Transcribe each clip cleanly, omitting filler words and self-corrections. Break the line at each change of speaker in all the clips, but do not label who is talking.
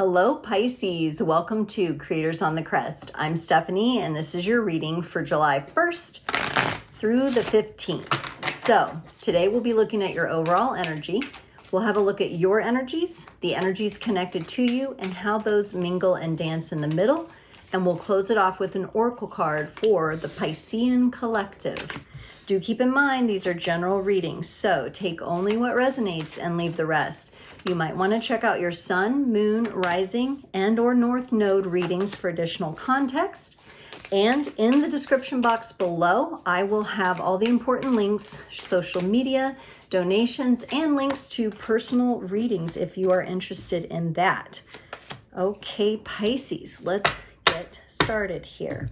Hello Pisces, welcome to Creators on the Crest. I'm Stephanie and this is your reading for July 1st through the 15th. So today we'll be looking at your overall energy. We'll have a look at your energies, the energies connected to you, and how those mingle and dance in the middle. And we'll close it off with an oracle card for the Piscean collective. Do keep in mind these are general readings, so take only what resonates and leave the rest. You might want to check out your sun, moon, rising, and or north node readings for additional context. And in the description box below, I will have all the important links, social media, donations, and links to personal readings if you are interested in that. Okay, Pisces, let's get started here.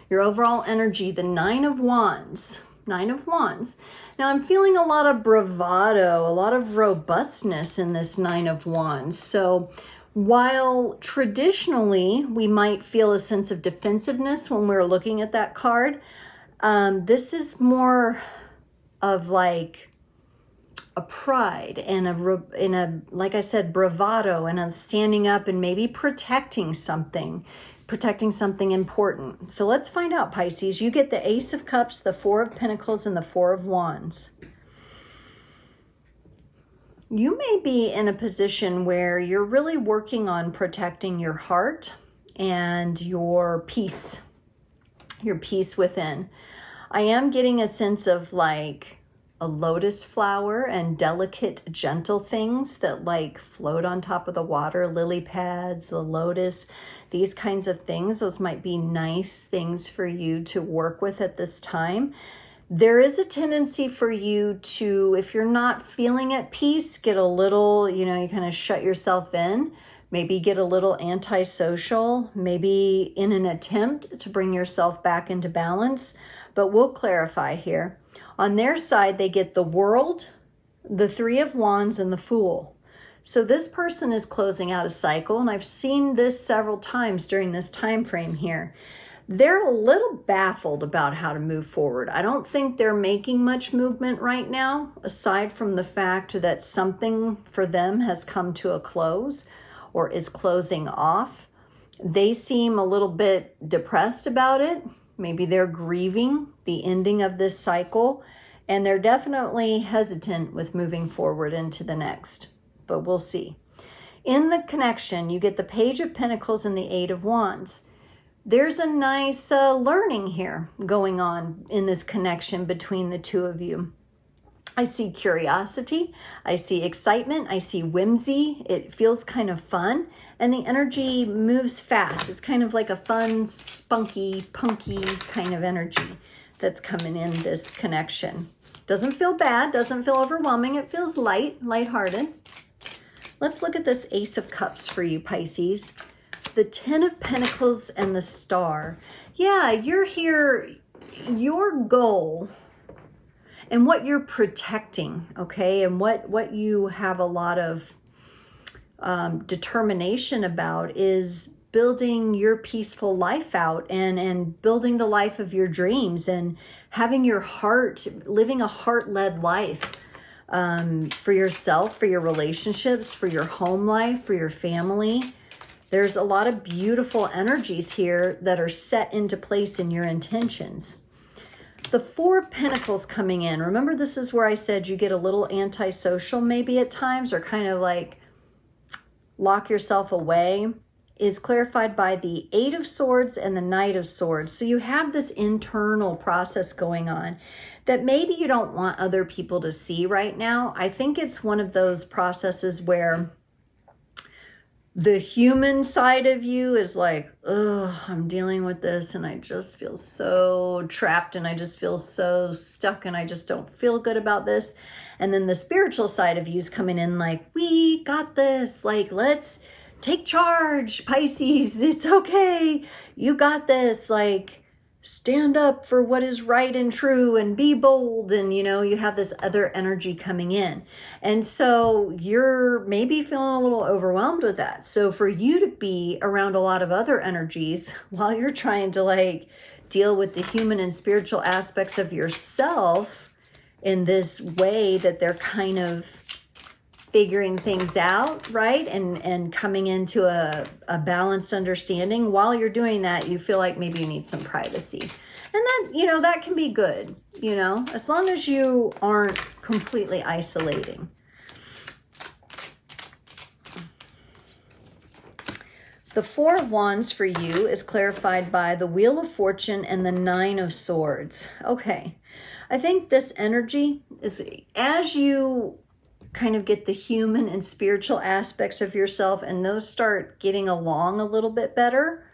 Your overall energy, the Nine of Wands. Nine of Wands. Now I'm feeling a lot of bravado, a lot of robustness in this Nine of Wands. So while traditionally we might feel a sense of defensiveness when we're looking at that card, this is more of like a pride and a like I said, bravado and a standing up and maybe protecting something important. So let's find out, Pisces. You get the Ace of Cups, the Four of Pentacles, and the Four of Wands. You may be in a position where you're really working on protecting your heart and your peace within. I am getting a sense of like a lotus flower and delicate, gentle things that like float on top of the water, lily pads, the lotus, these kinds of things. Those might be nice things for you to work with at this time. There is a tendency for you to, if you're not feeling at peace, get a little, you kind of shut yourself in, maybe get a little antisocial, maybe in an attempt to bring yourself back into balance. But we'll clarify here. On their side, they get the World, the Three of Wands, and the Fool. So this person is closing out a cycle, and I've seen this several times during this time frame here. They're a little baffled about how to move forward. I don't think they're making much movement right now, aside from the fact that something for them has come to a close or is closing off. They seem a little bit depressed about it. Maybe they're grieving the ending of this cycle, and they're definitely hesitant with moving forward into the next, but we'll see. In the connection, you get the Page of Pentacles and the Eight of Wands. There's a nice learning here going on in this connection between the two of you. I see curiosity, I see excitement, I see whimsy. It feels kind of fun, and the energy moves fast. It's kind of like a fun, spunky, punky kind of energy that's coming in this connection. Doesn't feel bad, doesn't feel overwhelming. It feels lighthearted. Let's look at this Ace of Cups for you, Pisces. The Ten of Pentacles and the Star. Yeah, you're here, your goal and what you're protecting, okay, and what you have a lot of determination about is building your peaceful life out and building the life of your dreams and having your heart, living a heart-led life for yourself, for your relationships, for your home life, for your family. There's a lot of beautiful energies here that are set into place in your intentions. The Four of Pentacles coming in. Remember, this is where I said you get a little antisocial maybe at times, or kind of like lock yourself away, is clarified by the Eight of Swords and the Knight of Swords. So you have this internal process going on that maybe you don't want other people to see right now. I think it's one of those processes where the human side of you is like, oh, I'm dealing with this and I just feel so trapped and I just feel so stuck and I just don't feel good about this. And then the spiritual side of you is coming in like, we got this. Like, let's take charge, Pisces. It's okay. You got this. Like, stand up for what is right and true and be bold. And, you have this other energy coming in. And so you're maybe feeling a little overwhelmed with that. So for you to be around a lot of other energies while you're trying to like deal with the human and spiritual aspects of yourself in this way that they're kind of figuring things out, right? And coming into a balanced understanding. While you're doing that, you feel like maybe you need some privacy. And that, you know, that can be good, you know, as long as you aren't completely isolating. The Four of Wands for you is clarified by the Wheel of Fortune and the Nine of Swords. Okay. I think this energy is, as you kind of get the human and spiritual aspects of yourself and those start getting along a little bit better,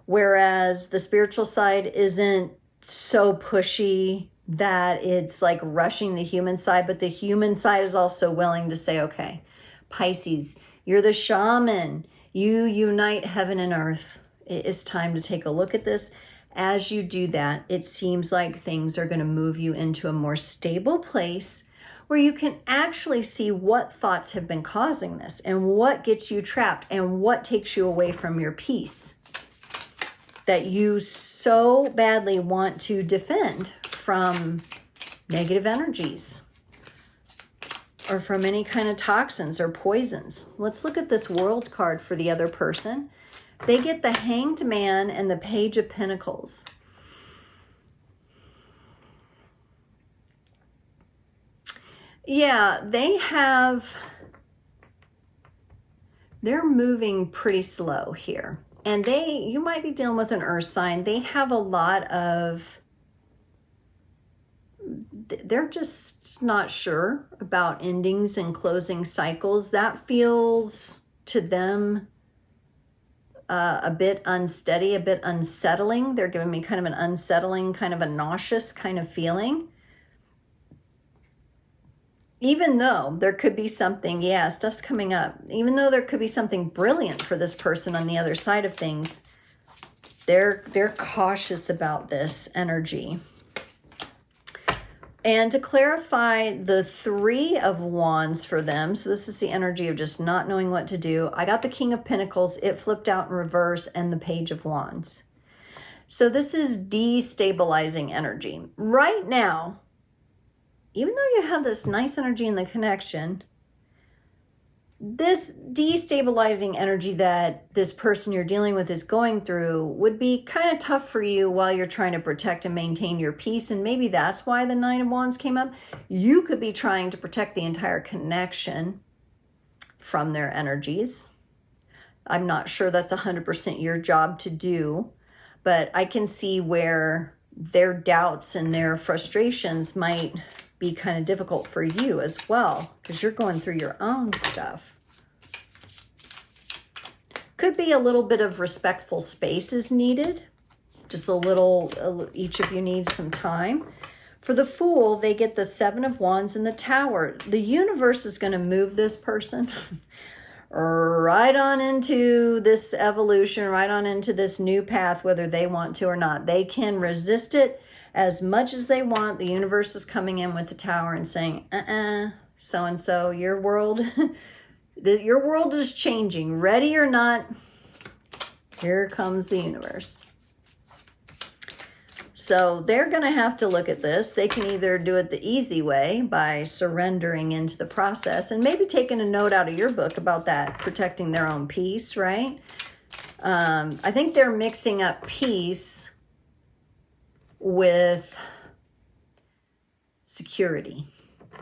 whereas the spiritual side isn't so pushy that it's like rushing the human side, but the human side is also willing to say, okay, Pisces, you're the shaman. You unite heaven and earth. It is time to take a look at this. As you do that, it seems like things are going to move you into a more stable place where you can actually see what thoughts have been causing this and what gets you trapped and what takes you away from your peace that you so badly want to defend from negative energies or from any kind of toxins or poisons. Let's look at this World card for the other person. They get the Hanged Man and the Page of Pentacles. Yeah, they're moving pretty slow here. And you might be dealing with an earth sign. They have a lot of, they're just not sure about endings and closing cycles. That feels to them a bit unsteady, a bit unsettling. They're giving me kind of an unsettling, kind of a nauseous kind of feeling. Even though there could be something, yeah, stuff's coming up. Even though there could be something brilliant for this person on the other side of things, they're cautious about this energy. And to clarify the Three of Wands for them, so this is the energy of just not knowing what to do. I got the King of Pentacles, it flipped out in reverse, and the Page of Wands. So this is destabilizing energy. Right now, even though you have this nice energy in the connection, this destabilizing energy that this person you're dealing with is going through would be kind of tough for you while you're trying to protect and maintain your peace. And maybe that's why the Nine of Wands came up. You could be trying to protect the entire connection from their energies. I'm not sure that's 100% your job to do, but I can see where their doubts and their frustrations might be kind of difficult for you as well, because you're going through your own stuff. Could be a little bit of respectful space is needed. Just a little, each of you needs some time. For the Fool, they get the Seven of Wands and the Tower. The universe is going to move this person right on into this evolution, right on into this new path, whether they want to or not. They can resist it as much as they want. The universe is coming in with the Tower and saying, so-and-so, your world, your world is changing. Ready or not, here comes the universe. So they're going to have to look at this. They can either do it the easy way by surrendering into the process and maybe taking a note out of your book about that, protecting their own peace, right? I think they're mixing up peace with security,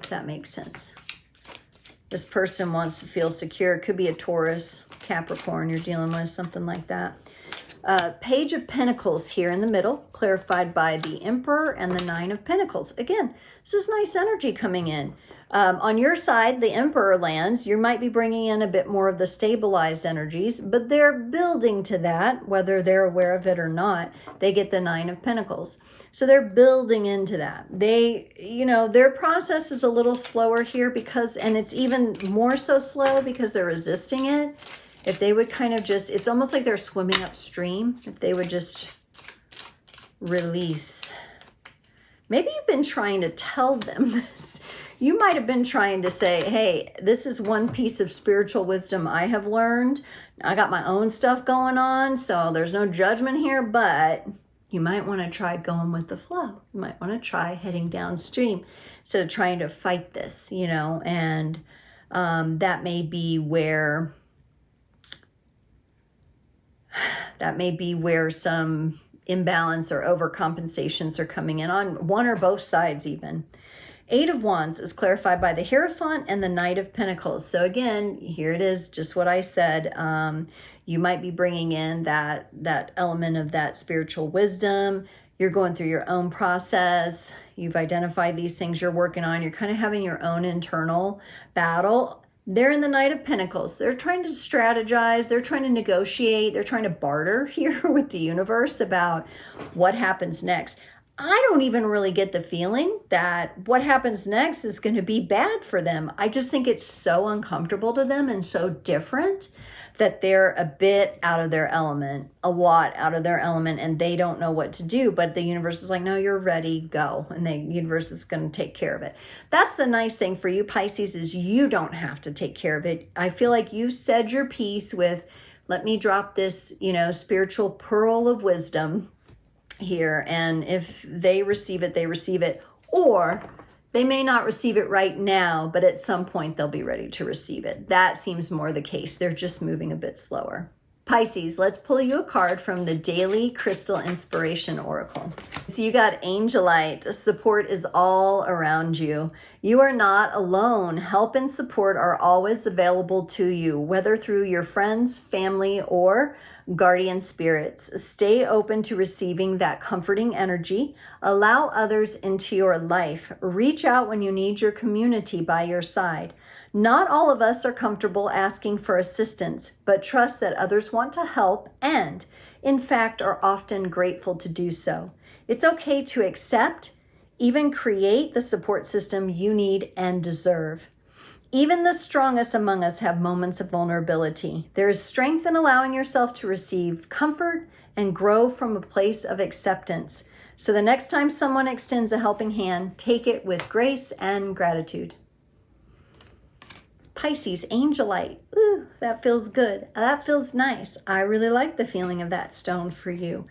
if that makes sense. This person wants to feel secure. It could be a Taurus, Capricorn you're dealing with, something like that. Page of Pentacles here in the middle, clarified by the Emperor and the Nine of Pentacles. Again, this is nice energy coming in. On your side, the Emperor lands. You might be bringing in a bit more of the stabilized energies, but they're building to that, whether they're aware of it or not. They get the Nine of Pentacles. So they're building into that. They, you know, their process is a little slower here because, and it's even more so slow because they're resisting it. If they would kind of just, it's almost like they're swimming upstream. If they would just release. Maybe you've been trying to tell them this. You might have been trying to say, hey, this is one piece of spiritual wisdom I have learned. I got my own stuff going on, so there's no judgment here, but you might want to try going with the flow. You might want to try heading downstream instead of trying to fight this, you know, and That may be where some imbalance or overcompensations are coming in on one or both sides even. Eight of Wands is clarified by the Hierophant and the Knight of Pentacles. So again, here it is, just what I said. You might be bringing in that element of that spiritual wisdom. You're going through your own process. You've identified these things you're working on. You're kind of having your own internal battle. They're in the Knight of Pentacles. They're trying to strategize. They're trying to negotiate. They're trying to barter here with the universe about what happens next. I don't even really get the feeling that what happens next is going to be bad for them. I just think it's so uncomfortable to them and so different that they're a bit out of their element, a lot out of their element, and they don't know what to do. But the universe is like, no, you're ready, go. And the universe is going to take care of it. That's the nice thing for you, Pisces, is you don't have to take care of it. I feel like you said your piece with, let me drop this, spiritual pearl of wisdom here, and if they receive it, they receive it, or they may not receive it right now, but at some point they'll be ready to receive it. That seems more the case. They're just moving a bit slower. Pisces, let's pull you a card from the Daily Crystal Inspiration Oracle. So you got Angelite. Support is all around you. You are not alone. Help and support are always available to you, whether through your friends, family, or guardian spirits. Stay open to receiving that comforting energy. Allow others into your life. Reach out when you need your community by your side. Not all of us are comfortable asking for assistance, but trust that others want to help and, in fact, are often grateful to do so. It's okay to accept, even create the support system you need and deserve. Even the strongest among us have moments of vulnerability. There is strength in allowing yourself to receive comfort and grow from a place of acceptance. So the next time someone extends a helping hand, take it with grace and gratitude. Pisces, Angelite. Ooh, that feels good. That feels nice. I really like the feeling of that stone for you.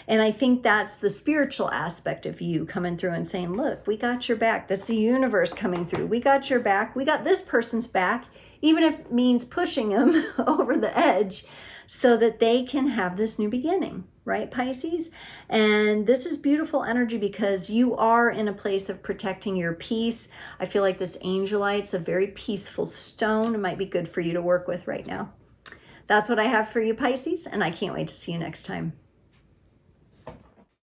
And I think that's the spiritual aspect of you coming through and saying, look, we got your back. That's the universe coming through. We got your back. We got this person's back, even if it means pushing them over the edge so that they can have this new beginning, right, Pisces? And this is beautiful energy because you are in a place of protecting your peace. I feel like this Angelite's a very peaceful stone. It might be good for you to work with right now. That's what I have for you, Pisces, and I can't wait to see you next time.